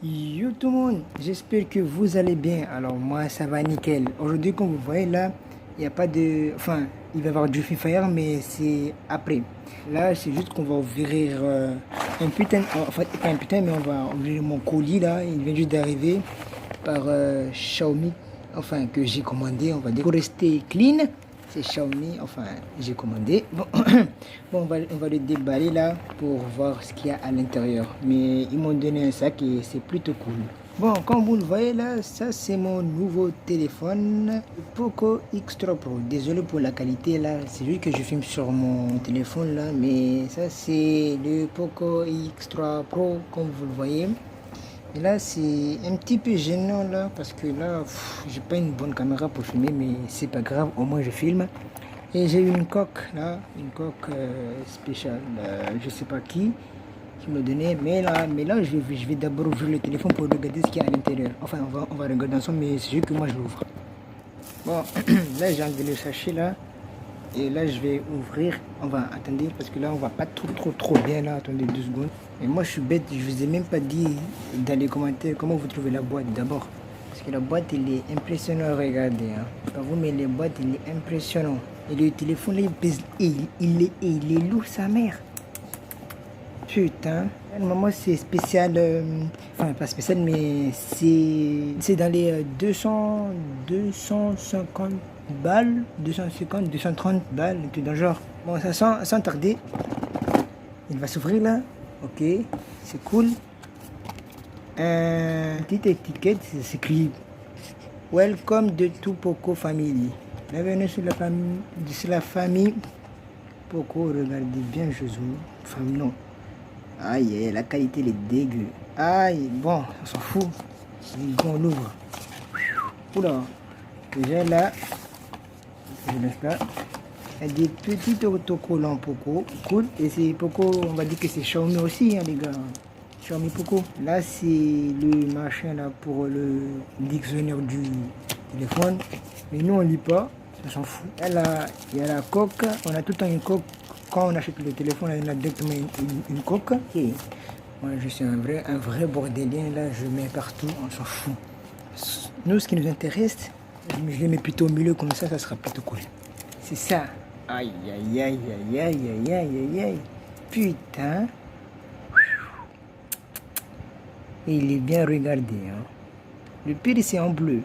Yo tout le monde, j'espère que vous allez bien. Alors moi ça va nickel. Aujourd'hui comme vous voyez là, il n'y a pas de... Enfin, il va y avoir du Free Fire mais c'est après. Là c'est juste qu'on va ouvrir un putain... Enfin pas un putain mais on va ouvrir mon colis là. Il vient juste d'arriver par Xiaomi. Enfin que j'ai commandé on va dire. Pour rester clean, c'est Xiaomi. Enfin j'ai commandé. Bon, bon on va le déballer là pour voir ce qu'il y a à l'intérieur. Mais ils m'ont donné un sac et c'est plutôt cool. Bon, comme vous le voyez là, ça c'est mon nouveau téléphone, le Poco X3 Pro. Désolé pour la qualité là, c'est juste que je filme sur mon téléphone là, mais ça c'est le Poco X3 Pro comme vous le voyez. Et là c'est un petit peu gênant là parce que là j'ai pas une bonne caméra pour filmer, mais c'est pas grave, au moins je filme. Et j'ai une coque là, une coque spéciale, je sais pas qui me donné, mais là je vais d'abord ouvrir le téléphone pour regarder ce qu'il y a à l'intérieur. Enfin on va regarder ensemble, mais c'est juste que moi je l'ouvre. Bon, là j'ai enlevé le sachet là, et là je vais ouvrir. On va attendre parce que là on va pas trop bien là, attendez 2 secondes. Et moi je suis bête, je vous ai même pas dit dans les commentaires comment vous trouvez la boîte d'abord. Parce que la boîte elle est impressionnante, regardez hein. Pas vous mais les boîtes elle est impressionnant. Et le téléphone là il pèse, il est lourd sa mère. Putain, maman c'est spécial, enfin pas spécial mais c'est dans les 250 balles, 250, 230 balles, tout dans le genre. Bon ça sent, sans tarder, il va s'ouvrir là, ok, c'est cool. Petite étiquette, c'est écrit Welcome de tout Poco Family. Bienvenue sur la famille Poco, regardez bien Jésus, enfin non. Aïe, la qualité elle est dégueu. Aïe, bon, on s'en fout. On l'ouvre. Oula, déjà là, je laisse là. Il y a des petits autocollants Poco, cool. Et c'est Poco, on va dire que c'est Xiaomi aussi, hein, les gars. Xiaomi Poco. Là, c'est le machin là pour le dictionnaire du téléphone. Mais nous, on lit pas, on s'en fout. Là, il y a la coque, on a tout le temps une coque. Quand on achète le téléphone, on a directement une coque. Et moi, je suis un vrai bordélien. Là, je mets partout, on s'en fout. Nous, ce qui nous intéresse, je les mets plutôt au milieu, comme ça sera plutôt cool. C'est ça. Aïe, aïe, aïe, aïe, aïe, aïe, aïe, aïe, aïe. Putain. Et il est bien regardé. Hein. Le pire, c'est en bleu.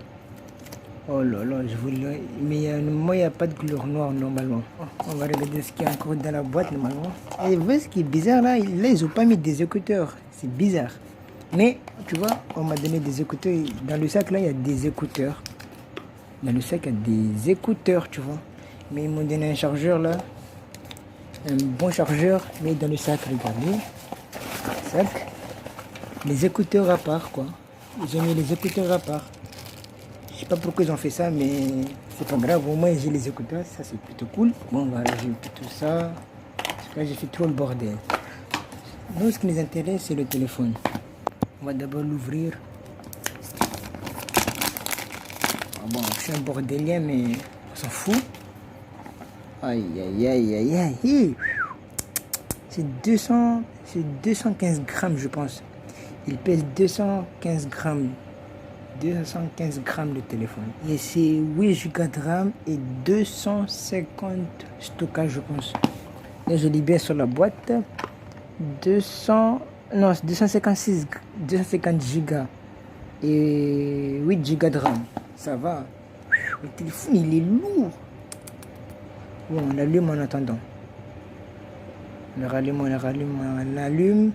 Oh là là, je voulais... Mais moi, il n'y a pas de couleur noire normalement. On va regarder ce qu'il y a encore dans la boîte normalement. Et vous voyez ce qui est bizarre là, ils n'ont pas mis des écouteurs. C'est bizarre. Mais, tu vois, on m'a donné des écouteurs. Dans le sac là, il y a des écouteurs. Dans le sac, il y a des écouteurs, tu vois. Mais ils m'ont donné un chargeur là. Un bon chargeur, mais dans le sac, regardez. Sac. Les écouteurs à part, quoi. Ils ont mis les écouteurs à part. Je sais pas pourquoi ils ont fait ça, mais c'est pas grave. Au moins, j'ai les écouteurs. Ça, c'est plutôt cool. Bon, voilà, j'ai eu tout ça. Parce que là, j'ai fait trop le bordel. Nous, ce qui nous intéresse, c'est le téléphone. On va d'abord l'ouvrir. Ah bon, je suis un bordelien, mais on s'en fout. Aïe, aïe, aïe, aïe, aïe. C'est 215 grammes, je pense. Il pèse 215 grammes. 215 grammes le téléphone. Et c'est 8 Go de RAM et 250 stockage, je pense. Là, je lis bien sur la boîte. 200... Non, c'est 250 Go. Et 8 Go de RAM. Ça va. Le téléphone, il est lourd. Bon, on allume en attendant. On allume.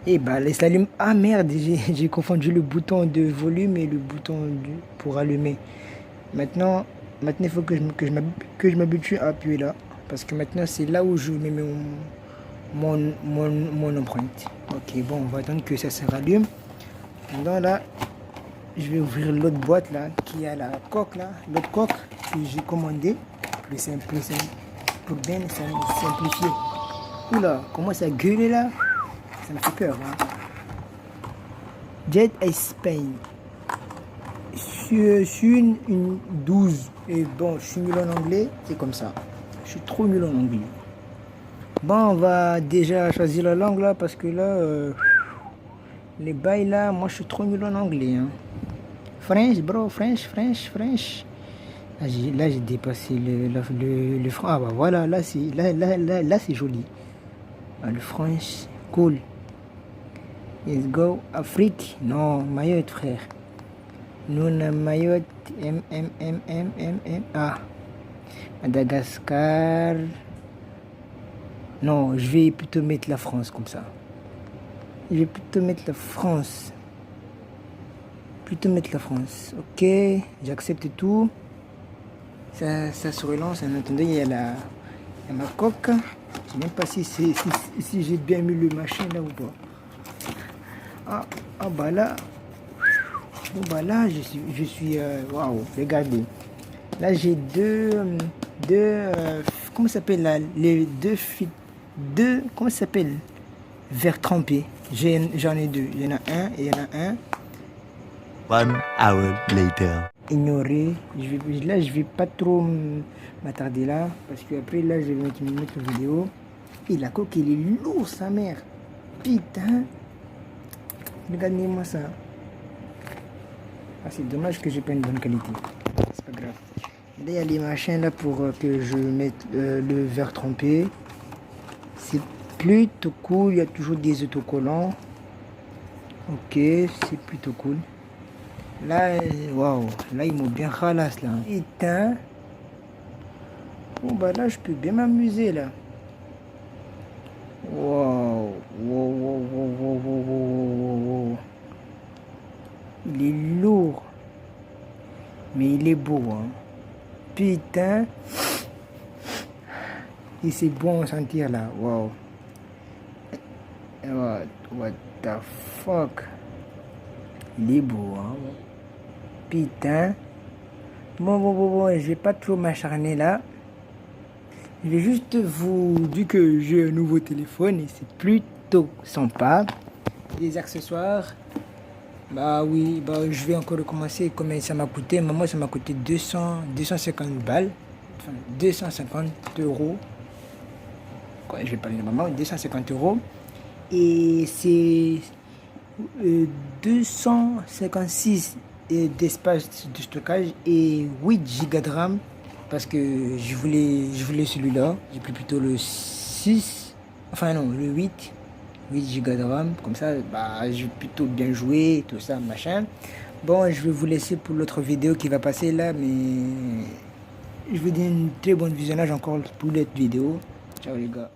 Et bah, laisse l'allume. Ah merde, j'ai confondu le bouton de volume et le bouton pour allumer. Maintenant, il faut que je m'habitue à appuyer là. Parce que maintenant, c'est là où je mets mon empreinte. Ok, bon, on va attendre que ça se rallume. Pendant là, je vais ouvrir l'autre boîte là, qui a la coque là. L'autre coque que j'ai commandé. Plus simple, pour bien simplifier. Oula, comment ça gueule là? Ça me fait peur. Hein. Jet Spain. Sur une 12. Et bon, je suis nul en anglais. C'est comme ça. Je suis trop nul en anglais. Bon, on va déjà choisir la langue là. Parce que là, Les bails là, moi je suis trop nul en anglais. Hein. French, bro, French. Là, j'ai dépassé le franc. Ah bah voilà, là c'est joli. Ah, le French, cool. Let's go. Afrique, non, Mayotte, frère. Nous, Mayotte, Ah, Madagascar. Non, je vais plutôt mettre la France comme ça. Je vais plutôt mettre la France. Ok, j'accepte tout. Ça se relance. En attendant, il y a ma coque. Je sais même pas si j'ai bien mis le machin là ou pas. Bah là. Bon bah là, je suis waouh, regardez. Là, j'ai deux comment ça s'appelle là, les deux, comment ça s'appelle, verre trempé. J'en ai deux. Il y en a un et il y en a un. 1 hour later. Ignorer. Là, je vais pas trop m'attarder là. Parce que après là, je vais mettre une autre vidéo. Et la coque, elle est lourde, sa mère. Putain. Regardez-moi ça. Ah, c'est dommage que j'ai pas une bonne qualité. C'est pas grave. Là, il y a les machins là pour que je mette le verre trempé. C'est plutôt cool. Il y a toujours des autocollants. Ok, c'est plutôt cool. Là, waouh. Là, ils m'ont bien ralasse là. Putain. Bon, bah là, je peux bien m'amuser là. Waouh. Wow. Il est lourd. Mais il est beau, hein. Putain. Et c'est bon à sentir là. Wow. What the fuck. Il est beau, hein. Putain. Bon. Je vais pas trop m'acharner là. Je vais juste vous dire que j'ai un nouveau téléphone et c'est plutôt sympa. Des accessoires. Bah oui, je vais encore recommencer. Combien ça m'a coûté? Moi, ça m'a coûté 250 balles. Enfin, 250 euros. Quoi, je vais parler de maman, 250 euros. Et c'est 256 d'espace de stockage et 8 gigas de RAM. Parce que je voulais celui-là. J'ai pris plutôt le 6. Enfin non, le 8 gigas de RAM, comme ça, je vais plutôt bien jouer, tout ça, machin. Bon, je vais vous laisser pour l'autre vidéo qui va passer là, mais je vous dis un très bon visionnage encore pour l'autre vidéo. Ciao les gars.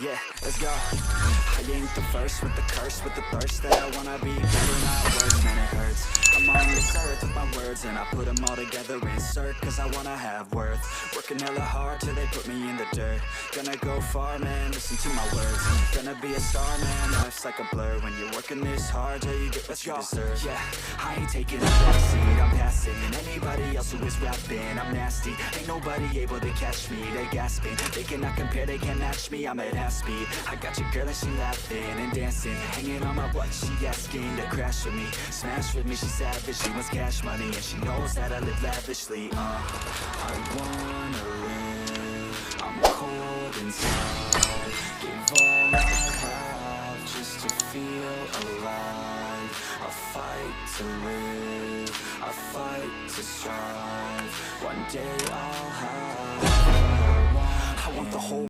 Yeah, let's go. I ain't the first with the curse, with the thirst that I wanna be better, not worse, man, it hurts. I'm on this earth with my words and I put them all together, insert, cause I wanna have worth. Working hella hard till they put me in the dirt. Gonna go far, man, listen to my words. Gonna be a star, man, life's like a blur. When you're working this hard till you get what you deserve. Yeah, I ain't taking a backseat, I'm passing anybody else who is rapping, I'm nasty. Ain't nobody able to catch me, they gasping. They cannot compare, they can't match me, I'm at half speed. I got your girl and she laughing and dancing, hanging on my butt, she asking to crash with me, smash with me, she savage, she wants cash money and she knows that I live lavishly. I wanna live, I'm cold inside, give all I have just to feel alive. I fight to live, I fight to strive, one day I'll have